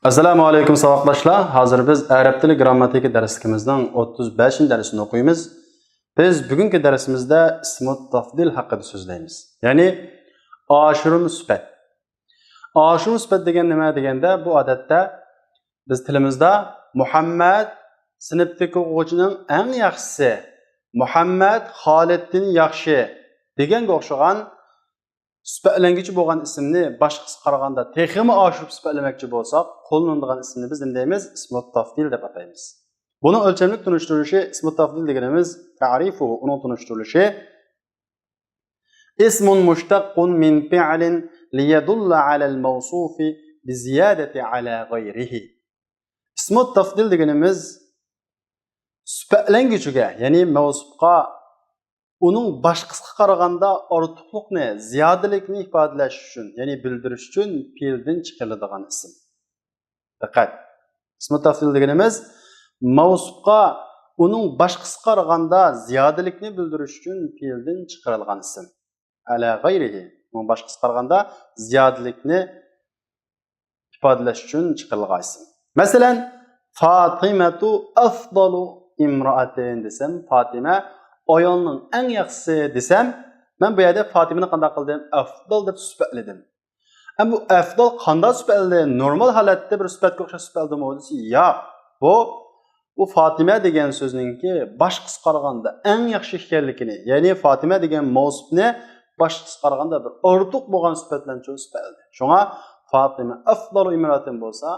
Assalomu alaykum saboqdoshlar. Hozir biz arab tili grammatika darsimizning 35-darsini o'qiymiz. Biz bugungi darsimizda ismut tafdil haqida so'zlaymiz. Ya'ni ashrum sifat. Ashrum sifat degan nima deganda, bu odatda biz tilimizda Muhammad sinfdagi o'quvchining eng yaxshisi, Muhammad Xoliddan yaxshi deganga o'xshagan sifatlangichi bo'lgan ismni boshqasi qaraganda texmi oshirib sifatlamoqchi bo'lsak, qo'llaniladigan ismni biz nima deymiz? Ismut tafdil deb ataymiz. Buni o'lchamlik tunishtirilishi ismut tafdil deganimiz ta'rifu, uni tunishtirilishi ismun mushtaqqun min fi'lin liyadulla 'ala al-mawsufi bi ziyadati 'ala ghayrihi. Ismut tafdil deganimiz sifatlangichiga, ya'ni mavsufga uning boshqasiga qaraganda ortiqlikni, ziyodalikni ifodalash uchun, ya'ni bildirish uchun fe'ldan chiqariladigan ism. Diqqat. Ismut tafdil deganimiz mavsufga uning boshqasiga qaraganda ziyodalikni bildirish uchun fe'ldan chiqarilgan ism. Ala g'ayrihi. Uning boshqasiga qaraganda ziyodalikni ifodalash uchun chiqarilgan ism. Masalan, Fatimatu afdalu imra'atin desam, Fatima ayolning eng yaxshisi desam, men bu yerda Fatimani qanday qildim? Afdal deb sifatladim. Ama bu afdal qanday sifatlanadi? Normal holatda bir sifatga o'xshash sifatladimi desa, yo'q. Bu Fatima degan so'zningki boshqasiga qaraganda eng yaxshi ekanligini, ya'ni Fatima degan mavsufni boshqasiga qaraganda bir ortiq bo'lgan sifat bilan sifatladi. Shunga Fatima afdalu imratin bo'lsa,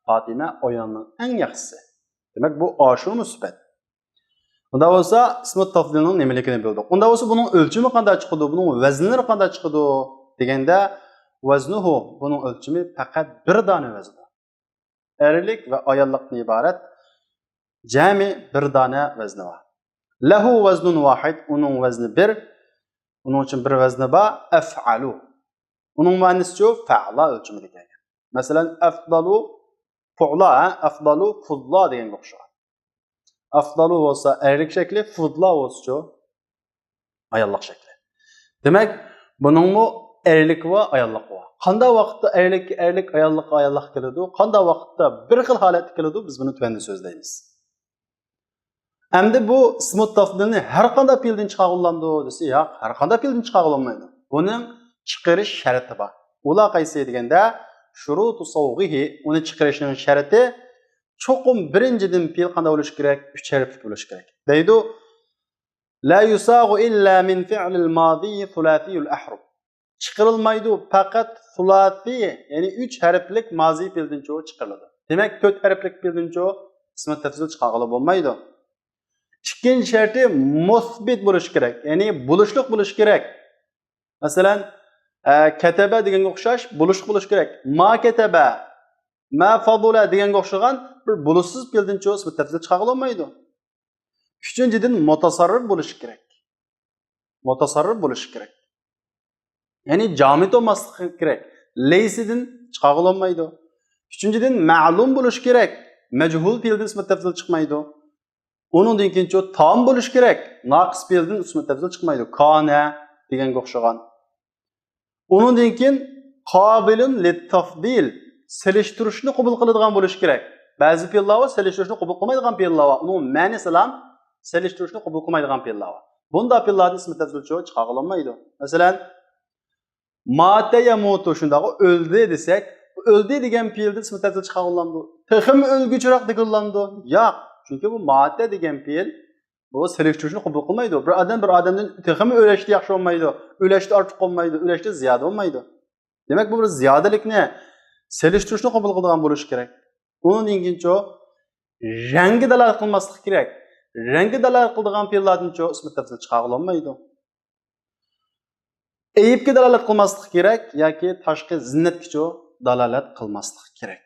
Fatima ayolning eng yaxshisi. Demak, bu ashum sifat. Unda bo'lsa ismut tafdilning nimaligini bildik. Unda bo'lsa buning o'lchami qanday chiqadi, buning vaznlari qanday chiqadi deganda, vaznuhu, buning o'lchami faqat bir dona vazni. Erlik va ayollikdan iborat jami bir dona vazni bor. Lahu vaznun vahid, uning vazni bir. Uning uchun bir vazni bor, af'alu. Uning ma'nosi fa'la o'lchamiga kelgan. Masalan, afdalu fu'la, afdalu fudla deganga o'xshaydi. Afdalu olsa erlik şekli, fudla olsa ayollik şekli. Demek bunun mu erlik ve ayollik var. Qanday vaqtda erlik, ayollik keladi, qanday vaqtda bir xil holat keladi, biz bunu tuvanda so'zlaymiz. Endi bu ismut tafdilni har qanday fe'ldan chiqariladi desa, yo'q, har qanday fe'ldan chiqarilmaydi. Buning chiqarish sharti bor. Ular qaysi deganda, shurutu savg'ihi, uni chiqarishning sharti çoğum birinciden fiil qanday bo'lishi kerak? 3 harfli bo'lishi kerak. Deydi, la yusagu illa min fi'lil madi thulathi'ul ahruf. Chiqarilmaydi, faqat thulathi, ya'ni 3 harflik mazi fe'ldan chiqariladi. Demak, 4 harflik fe'ldan ismut tafdil chiqarib bo'lmaydi. Ikkinchi sharti musbit bo'lishi kerak, ya'ni bo'lishliq bo'lishi kerak. Masalan, kataba deganga o'xshash bo'lishliq bo'lishi kerak. Ma kataba, ma fadula deganga o'xshagan bir bulutsuz fe'ldan ismut tafdil chiqarib olmaydi. Uchinchidan mutasarrif bo'lishi kerak. Mutasarrif bo'lishi kerak. Ya'ni jamid olmasligi kerak. Laysidan chiqarib olmaydi. Uchinchidan ma'lum bo'lishi kerak. Majhul fe'ldan ismut tafdil chiqmaydi. Uningdan keyin tam bo'lishi kerak. Naqis fe'ldan ismut tafdil chiqmaydi. Kana deganga o'xshagan. Uningdan keyin qobilun lit-tafdil, selishtirishni qabul qiladigan bo'lishi kerak. Ba'zi fe'llar va selishtirishni qabul qilmaydigan fe'llar va uning ma'nosi ham selishtirishni qabul qilmaydigan fe'llar va bunda fe'llarning ismi tafdil chiqarib olmaydi. Masalan, mata yamutu shunday o'ldi desak, o'ldi degan fe'lning ismi tafdil chiqarib olindi. Texim o'lguchiroq deganlandi. Yo'q, chunki bu mata degan fe'l bu selishtirishni qabul qilmaydi. Bir odamdan texim o'lashni yaxshi olmaydi, o'lashni ortiq olmaydi, o'lashni ziyoda olmaydi. Demak, bu bir ziyodalikni selishtirishni qabul qiladigan bo'lishi kerak. Undan keyin rangi dalolat qilmaslik kerak. Rangi dalolat qiladigan fe'llardan ismi tafdil chiqarib olmaydi. Ayibga dalolat qilmaslik kerak yoki tashqi zinnatga dalolat qilmaslik kerak.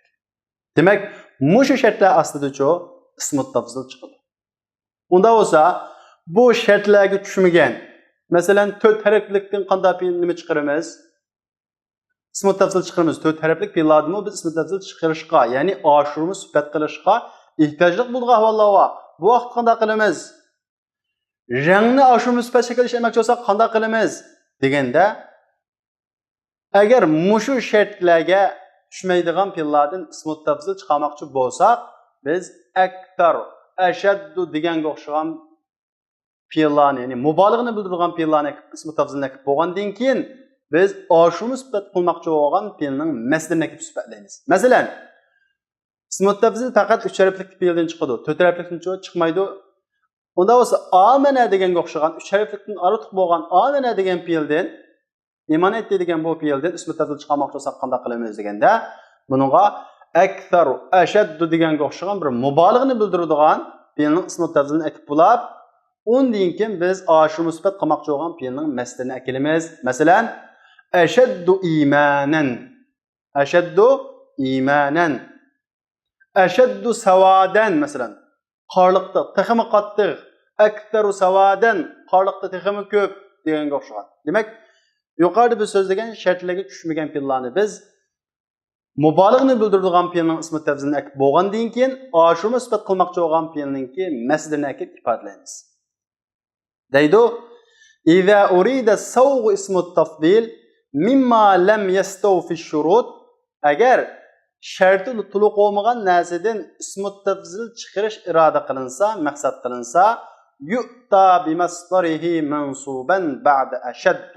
Demak, mushu shartlar ostida ismi tafdil chiqadi. Unda bo'lsa, bu shartlarga tushmagan, masalan, 4 harflikdan qanday fe'l nima chiqaramiz? İsmut tafdil chiqaramiz. 4 harflik fe'llarni biz ismut tafdil chiqarishga, ya'ni ashurni sifat qilishga ehtiyojli bo'lgan ahvollar bor. Bu vaqt qanday qilamiz? Rangni ashurni sifat shakliga olmoqchi bo'lsak, qanday qilamiz deganda, agar mushu shartlarga tushmaydigan fe'llardan ism tafzil chiqarmoqchi bo'lsak, biz aktar, ashaddu deganga o'xshagan fe'llarni, ya'ni mubolig'ini bildirgan fe'llarni ism tafzilni qilib bo'lgandan keyin biz ashuni sifat qilmoqchi bo'lgan fe'lning masdarini qilib sifatlaymiz. Masalan, ism tafzil faqat 3 harflik fe'ldan chiqadi, 4 harflikdan chiqmaydi. Unda bo'lsa amana deganga o'xshagan 3 harflikdan ortiq bo'lgan amana degan fe'ldan imonat degan bu fe'ldan ism tafzil chiqarmoqchi bo'lsak qanday qilamiz deganda, buningga aktaru, ashaddu deganga o'xshagan bir mubolig'ini bildiradigan fe'lning ism tafzilini akib bo'lib, undan keyin biz ashu musbat qilmoqchi bo'lgan fe'lning masdarini akilamiz. Masalan, ashaddu imanan, ashaddu imanan, ashaddu sawadan, masalan, qorliqda texmi qattiq, aktaru sawadan, qorliqda texmi ko'p deganga o'xshagan. Demak, yuqorida biz so'zlagan shartlarga tushmagan fe'llarni biz mubolig'ini bildiradigan fe'lning ism tafzilini akib bo'lgandan keyin ashu musbat qilmoqchi bo'lgan fe'lningki masdarini akib ifodalaymiz. Deydi, "İza urida savg ismu tafdil mimma lam yastawfi ash-shurut", agar sharti to'liq bo'lmagan narsadan ismu tafzil chiqarish iroda qilinsa, maqsad qilinsa, yu'ta bimasdarihi mansuban ba'da ashadd.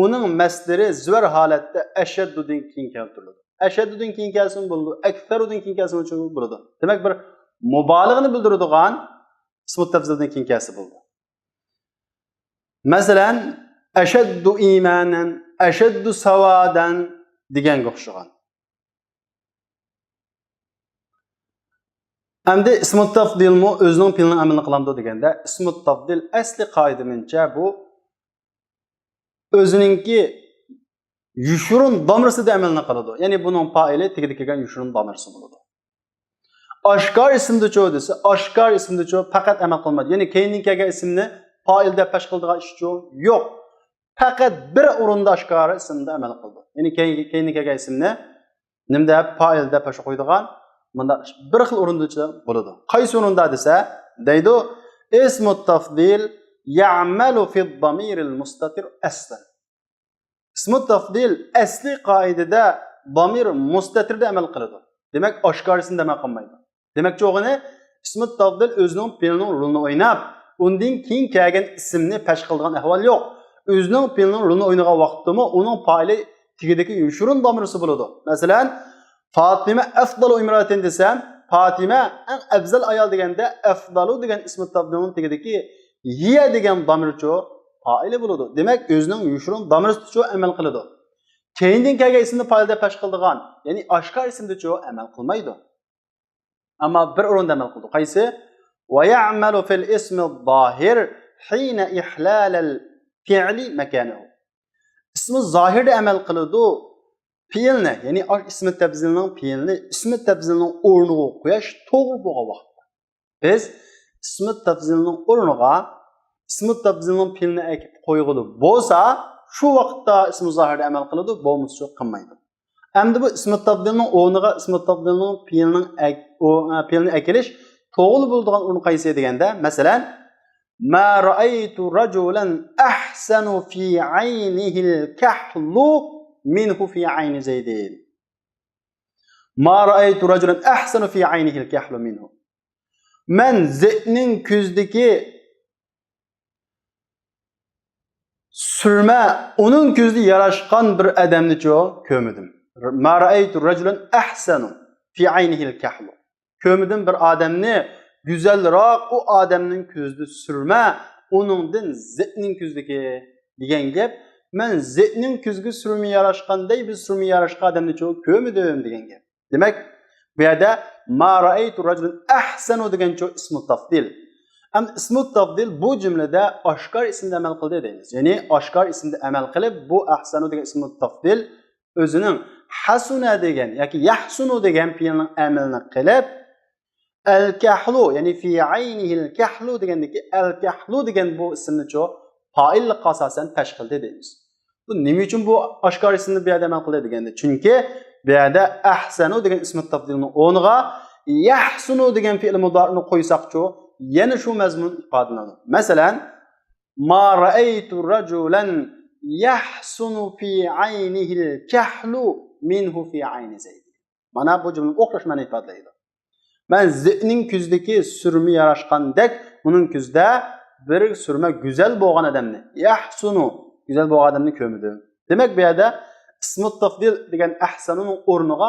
Uning masdari zvar holatda ashaddudan keyin keltiriladi. Ashaddudan keyin kelsin bo'ladi, aktharudan keyin kelsin bo'ladi. Demak, bir mubolig'ini bildiradigan ism tafzildan keyin kelsa bo'ldi. Masalan, ashaddu imanan, ashaddu sawadan deganga o'xshagan. Endi ism tafdil mo o'zining fe'lini amalini qiladi deganda, ism tafdil asli qoidamincha bu o'zininki yushurun domirsida amalini qiladi. Ya'ni buning fa'ili tegib kelgan yushurun domirsi bo'ladi. Oshkor ismda cho desa, oshkor ismda cho faqat amal qilmaydi. Ya'ni keyindan kelgan ismni fa'il deb pesh qiladigan ish cho yo'q. Faqat bir o'rinda oshkor ismda amal qildi. Ya'ni keyindan kelgan ismni nima deb fa'il deb pesh qo'ydigan bunda bir xil o'rinda bo'ladi. Qaysi o'rinda desa, deydi, ismu tafdil ya'malu fi ad-damir al-mustatir aslan. Ismu tafdil asli qoidada damir mustatirda amal qiladi. Demak, oshkor ismda amal qilmaydi. Demak, cho'g'ini ismi tafdil o'zining fe'lining rolini o'ynab, undan keyin kelgan ismni pesh qiladigan ahvol yo'q. O'zining fe'lining rolini o'ynagan vaqtda uning fa'ili tigidagi yushurun domirasi bo'ladi. Masalan, Fatima afdalu imratin desam, Fatima eng afzal ayol deganda afdalu degan ismi tafdilning tigidagi hiya degan domircho fa'ili bo'ladi. Demak, o'zining yushurun domirasicha amal qiladi. Keyindan kelgan ismni fa'ilda pesh qiladigan, ya'ni oshkor ismdacha amal qilmaydi. Ammo bir o'rinda amal qildi. Qaysi? Va ya'malu fil ismi zohir hina ihlal al-fi'li makanahu. Ismi zohirda amal qiladi. Fe'lni, ya'ni ismi tafzilning fe'lni ismi tafzilning o'rniga qo'yish to'g'ri bo'lgan vaqtda. Biz ismi tafzilning o'rniga ismi tafzilning fe'lni akib qo'yg'ili bo'lsa, shu vaqtda ismi zohirda amal qiladi, bo'lmasa qilmaydi. Endi bu ismi tafdilning o'rniga ismi tafdilning fe'lni akilish to'g'ri bo'ladigan o'rin qaysi deganda, masalan, ma ra'aytu rajulan ahsanu fi 'aynihi al-kahlu minhu fi 'ayni Zaydin. Ma ra'aytu rajulan ahsanu fi 'aynihi al-kahlu minhu. Men Zaydning ko'zdagi sürme, onun gözü yarashgan bir adamni ko'rmadim. Ma ra'aytu rajulan ahsanu fi 'aynihi al-kahlu. Ko'rmadim bir adamni güzelroq o adamning ko'zida sürme, onundan Zaydning ko'zdagi degan gap. Men Zaydning ko'ziga sürme yarashganday bir sürme yarashgan adamni ko'rmadim degan gap. Demak, bu yerda ma ra'aytu rajulan ahsanu degan ismi tafdil. Am ismi tafdil bu cümlede oshkor ismda amal qildi deymiz. Ya'ni oshkor ismda amal qilib, bu ahsanu degan ismi tafdil o'zining hasuna degan yoki yahsunu degan fe'lning amalini qilib, al-kahlu, ya'ni fi 'aynihi al-kahlu degandagi al-kahlu degan bu ismni fa'illikqa asosan tashkil deymiz. Bu nima uchun bu oshkor ismni bu yerda amal qildi deganda? Chunki bu yerda ahsanu degan ismi tafdilning o'rniga yahsunu degan fe'l mudorini qo'ysak-chi, yana shu mazmun ifodalanadi. Masalan, ma ra'aytu rajulan yahsunu fi 'aynihi al-kahlu minhu fi ayni Zayd. Mana bu cümle o'xshash ma'no ifodalaydi. Men Zaydning ko'zdagi surma yarashgandek, uning ko'zda bir surma go'zal bo'lgan odamni, yahsunu, go'zal bo'lgan odamni ko'rdim. Demak, bu yerda ismi tafdil degan ahsanuning o'rniga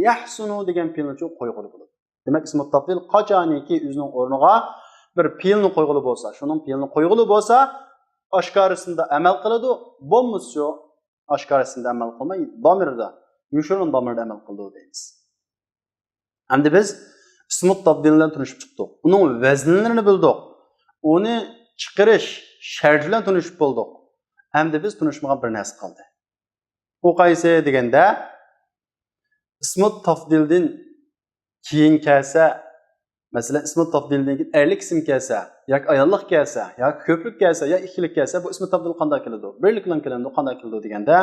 yahsunu degan fe'lni qo'yilib bo'ladi. Demak, ismi tafdil qachoniki o'zining o'rniga bir fe'lni qo'yilib bo'lsa, shuning fe'lni qo'yilib bo'lsa, oshkorasida amal qiladi, bo'lmasa oshkorasida amal qilmay, domirda, yushurin domirda amal qiladi deymiz. Endi biz ismi tafdildan tunishib chiqdik. Uning vaznlarini bildik. Uni chiqarish sharti bilan tunishib bo'ldik. Endi biz tunishmagan bir narsa qoldi. U qaysi deganda ismi tafdildan keyin kelsa, masalan ismi tafdildan keyin erlik ism kelsa, yoki ayollik kelsa, yoki ko'plik kelsa, yoki ikkilik kelsa, bu ismi tafdil qanday keladi? Birlik bilan keladi, qanday keladi deganda,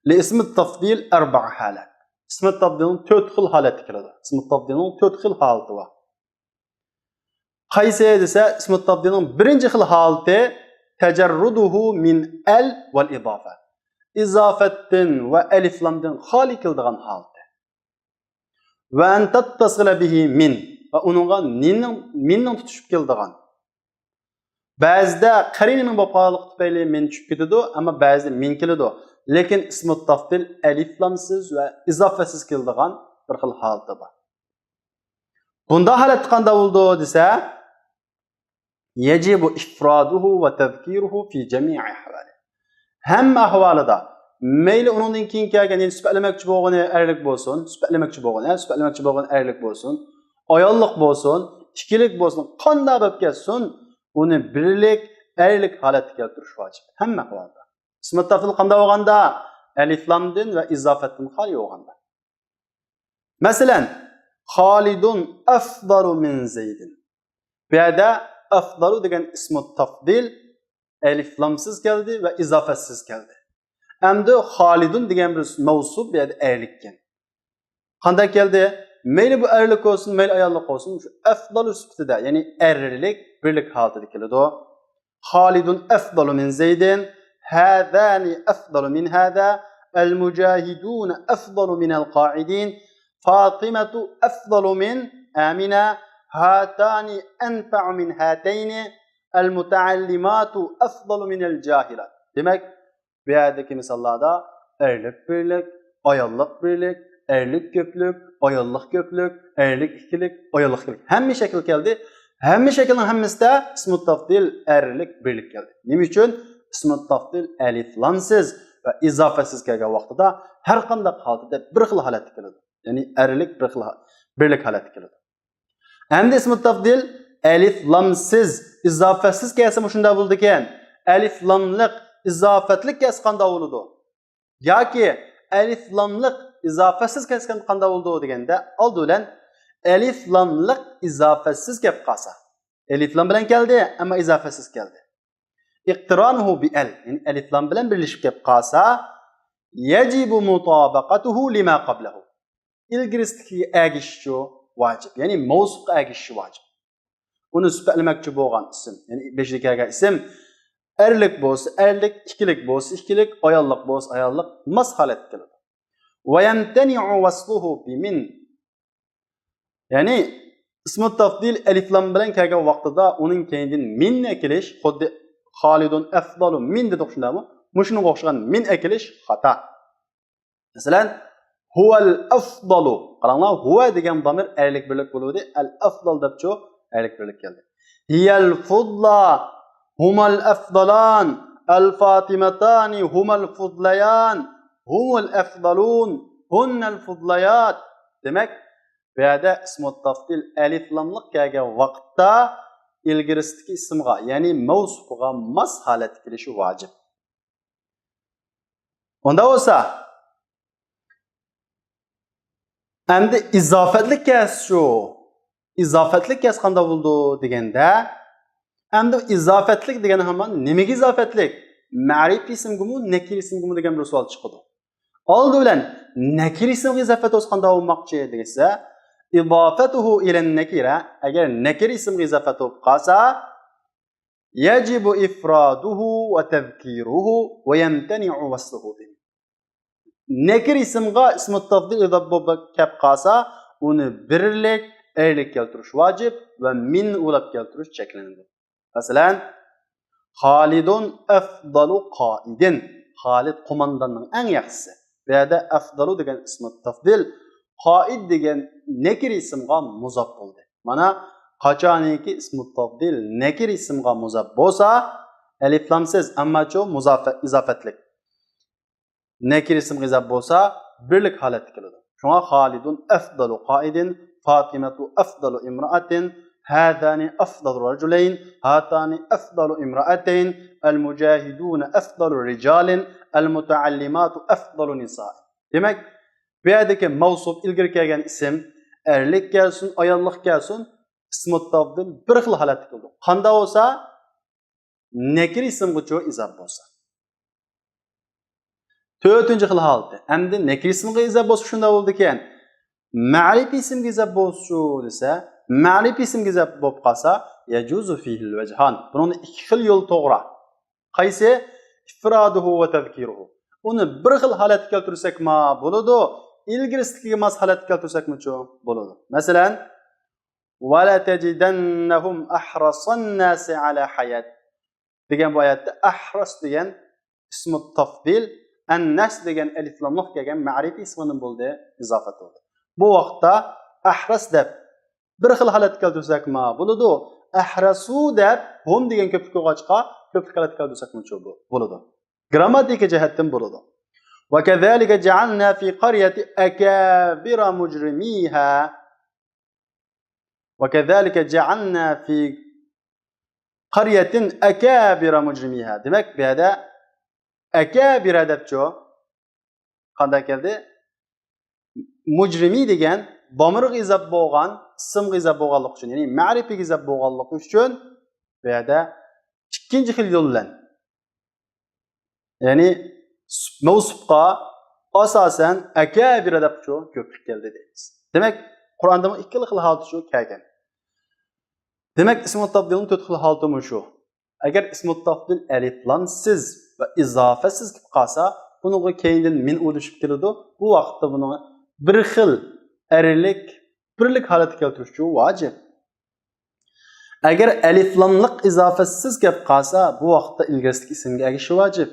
li ismi tafdil arba'a holat. İsmi tafdilning 4 xil holati keladi. İsmi tafdilning 4 xil holati bor. Qaysi desa, ismi tafdilning birinchi xil holati tajarruduhu min al val izofa. Izofatdan va alif lamdan xoli keladigan holati. Va an tattasila bihi min va uningga minning tutishib keladigan. Ba'zida qarinining bo'lib tufayli min tushib ketadi, ammo ba'zida min keladi. Lekin ismi tafdil alif lamsiz va izofasiz keladigan bir xil holati bor. Bunda holat qanday bo'ldi desa, yajibu ifraduhu va tazkiruhu fi jami' ahvali. Hamma ahvolida mayli uningdan keyin kelgan sifatlamoqchi bo'lgan erlik bo'lsin, sifatlamoqchi bo'lgan erlik bo'lsin, ayollik bo'lsin, ikkilik bo'lsin, qanday bo'lib kelsin, uni birlik, erlik holatga keltirish vojib. Hamma ahvolda. İsmi tafdil qanday bo'lganda? Alif lamdan va izofatdan xoli bo'lganda. Masalan, Xolidun afdalu min Zaydin. Bu yerda afdalu degan ismi tafdil alif lamsiz keldi va izofatsiz keldi. Endi Xolidun degan bir mavsuf bu yerda erlikkan. Qanday keldi? Mayli bu erlik olsun, mayli ayollik olsun, shu afdalu sifatida, ya'ni erlik, birlik holatida keladi. Xolidun afdalu min Zaydin. هذان أفضل من هذا المجاهدون أفضل من القاعدين فاطمة أفضل من آمنة هاتان أنفع من هاتين المتعلمات أفضل من الجاهلات. Demek bu yerdeki misallarda erlik birlik, ayollik birlik, erlik köplük, ayollik köplük, erlik ikilik, ayollik ikilik. Hemmi şekil geldi. Hemmi şekilin hemmisinde ismi tafdil erlik birlik geldi. Nima uchun? İsmi tafdil alif lamsiz ve izofasiz kelgan vaqtida har qanday holatda bir xil holatga keladi. Ya'ni erlik birlik holatga keladi. Endi ismi tafdil alif lamsiz izofasiz kelsa shunday bo'ldi ekan. Alif lamliq izofatlik kelsa qanday bo'ladi? Yoki alif lamliq izofasiz kelsa qanday bo'ladi deganda, oldi bilan alif lamliq izofasiz kelib qolsa. Alif lam bilan keldi, ammo izofasiz keldi. İqtiranuhu bi al, yani alif lam bilan birleşib kelib qolsa, yajibu mutabaqatuhu lima qablahu. İlgiristiki agishishi vojib, ya'ni mavsufga agishishi vojib. Uni sifatlamoqchi bo'lgan ism, ya'ni beshlik kelgan ism erlik bo'lsa, erlik, ikkilik bo'lsa, ikkilik, ayollik bo'lsa, ayollik mas holat keladi. Va yamtani'u wasluhu bi min. Ya'ni ismi tafdil alif lam bilan kelgan vaqtida uning keyindan min ekilish, xuddi Xolidun afdalu min dedik shundaymi? Mushunga o'xshagan min ekilish xato. Masalan, huval afdalu. Qaranglar, huva degan domir erlik birlik bo'ladi. Al afdal debchi erlik birlik keldi. Hiyal fudla, humal afdalan, al fatimatani, humal fudlayan, humul afdalun, hunnal fudlayat. Demak, bu yerda ismi tafdil alif lamliq kelgan vaqtda ilgirisidagi ismga, ya'ni mavsufga mas holatga kelishi vojib. Unda bo'lsa, endi izofatlik kelsa, izofatlik kelsa qanday bo'ldi deganda, endi izofatlik degani hamon nimaga izofatlik? Ma'rifiy ismgimi, nakir ismgimi degan bir savol chiqadi. Oldi bilan nakir ismga izofat bo'lsa qanday bo'lmoqchi desa, إضافته إلى النكرة أجر نكر اسم إضافته قاسا يجب إفراده وتذكيره ويمتنع وصله به. nekir isimga ismi tafdil izof bo'lib kelib qolsa, uni birlik, erlik keltirish vojib va min ulab keltirish cheklanadi. Masalan, Xolidun afdalu qoidin. Xolid qo'mondonning eng yaxshisi. Bu yerda afdalu degan ismi tafdil, qoid degan nekir ismga muzof bo'ldi. Mana qachoniki ismi tafdil nekir ismga muzof bo'lsa, alif lamsiz ammacho izofatlik. Nekir ismga izof bo'lsa, birlik holatga keladi. Shunga Xolidun afdalu qoidin, Fatimatu afdalu imra'atin, هذان أفضل رجلين هاتان أفضل امرأتين المجاهدون أفضل رجال المتعلمات أفضل نساء. Demek bu yerdeki mavsuf ilgiri kelgan isim erlik gelsin, ayollik gelsin, ismi tafdil bir xil holatda keldi. Qanday bo'lsa, nekir ismga izof bo'lsa. To'rtinchi xil holati. Endi nekir ismga izof bo'lsa shunday bo'ldi ekan. Ma'rif ismga izof bo'lsa desa, ma'rif ismga izof bo'lib qolsa, yajuzu fihi al-wajhan. Buning ikki xil yo'l to'g'ri. Qaysi? İfraduhu va tazkiruhu. Uni bir xil holatga keltirsak ma bo'ladi, ilgirisiga mas holatga keltirsakmi bo'ladi. Masalan, wala tajidannahum ahrasan nasi ala hayat degan bu oyatda ahras degan ismi tafdil, an-nas degan alif lamlik kelgan ma'rifiy ismining bo'ldi, izofat bo'ldi. Bu vaqtda ahras deb bir xil holatga keltirsakmi bo'ladi, ahrasu deb hum degan ko'plik qo'g'achqa ko'plik holatga keltirsakmi bo'ladi. Grammatika jihatdan bo'ladi. Va kazalika ja'alna fi qaryati akabira mujrimiha. Va kazalika ja'alna fi qaryatin akabira mujrimiha. Demak, bu yerda akabira debcho qanday keldi? Mujrimi degan domirga izof bo'lgan, ismga izof bo'lganlik uchun, ya'ni ma'rifiga izof bo'lganlik uchun bu yerda ikkinchi xil yo'l bilan, ya'ni mavsufqa asosan akabira debcho ko'plik keldi deymiz. Demak, Qur'onda ikki xil holat shu kelgan. Demak, ismi tafdilning to'rt xil holati shu. Agar ismi tafdil alif lamsiz va izofasiz kelib qolsa, bunga keyindan min o'lishib keladi. Bu vaqtda buni bir xil erlik, birlik holatga keltirish vojib. Agar alif lamlik izofasiz kelib qolsa, bu vaqtda ilgirisiga ismga egish vojib.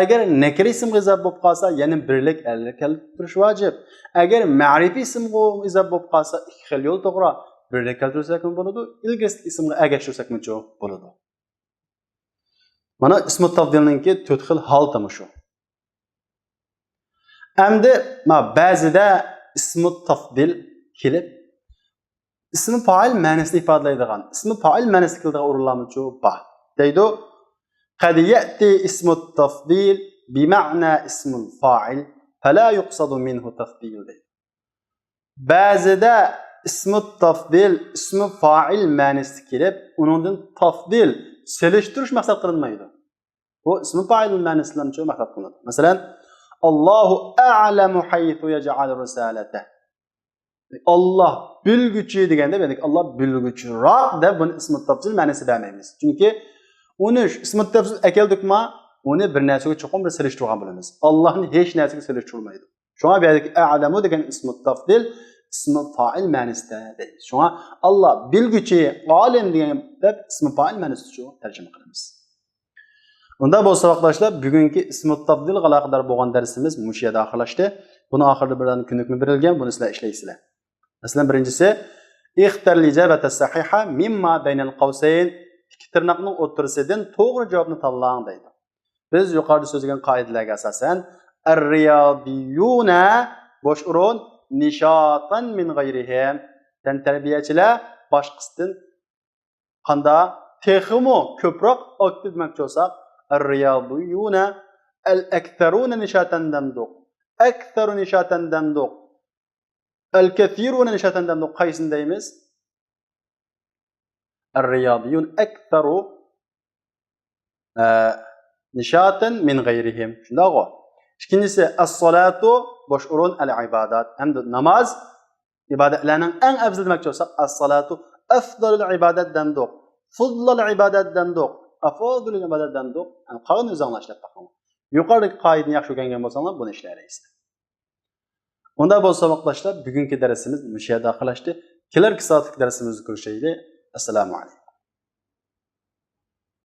Agar nakir ismga izof bo'lib qolsa, yana birlik erlik keltirish vojib. Agar ma'rifiy ismga izof bo'lib qolsa, ikki xil yo'l to'g'ri. Birlik keltirsak bo'ladi, ilgirisiga ismga agashtirsak bo'ladi. Mana ismi tafdilninki to'rt xil holati shu. Endi ba'zida ismi tafdil kelib ismi fa'il ma'nosini ifodalaydigan, ismi fa'il ma'nosini qiladigan o'rinlarmi bor. Deydi, qad ya'ti ismu tafdil bi ma'na ismul fa'il fala yuqsadu minhu tafdil. Ba'zida ismi tafdil, ismi fa'il ma'nosini kelib, uningdan tafdil selishtirish maqsad qilinmaydi. Bu ismi fa'il ma'nosidan maqsad qilinadi. Masalan, Allahu a'lamu haythu yaj'al risalata. Allah bilguchi deganda, demak Allah bilguchiroq deb buni ismi tafdil ma'nosi bermaymiz. Chunki uni ismi tafdil akaldikma, uni bir narsaga cho'qim bir selishtirgan bo'lamiz. Allohni hech narsaga selishtirmaydi. Shunga bu yerdagi a'lamu degan ismi tafdil ismi fa'il ma'nosida deymiz. Shunga Allah bilguchi, olim degan deb ismi fa'il ma'nosida tarjima qilamiz. Unda bo'lsa vaqtdoshlar, bugungi ismi tafdil aloqador bo'lgan darsimiz mush yerda oxirlashdi. Buni oxirida birdan kunukmi berilgan, buni sizlar ishlaysizlar. Masalan, birinchisi ixtar lijabata sahiha mimma baynal qawsayn, ikki tirnoqning o'rtasidan to'g'ri javobni tanlang deydi. Biz yuqorida so'zlagan qoidalarga asosan ar-riyadiyuna bosh o'rin nishatan min g'ayrihim, tarbiyachilar boshqasidan qanda texmo ko'proq aktiv demoqchi bo'lsak, ar-riyadiyuna al-aktharuna nishatan damduq, aktharu nishatan damduq, al-kathiruna nishatan damduq qaysin deymiz? Ar-riyadiyun aktharu nishatan min g'ayrihim. Shundaqo. İkincisi as-salatu bosh o'rin al-ibadat. Hamda namoz ibodatlarning eng afzal demoqchi bo'lsak, as-salatu afdalul ibadat damduq, fuddalul ibadat damduq, afdalul ibadat damduq. Qani o'zinglar ishlab taqing. Yuqoridagi qoidani yaxshi o'rgangan bo'lsanglar, buni ishlaysiz. Unda bo'lsa vaqtlaşlar, bugungi darsimiz bu yerda oxirlashdi. Kelarki soatlik darsimizda ko'rishaylik. Assalomu alaykum.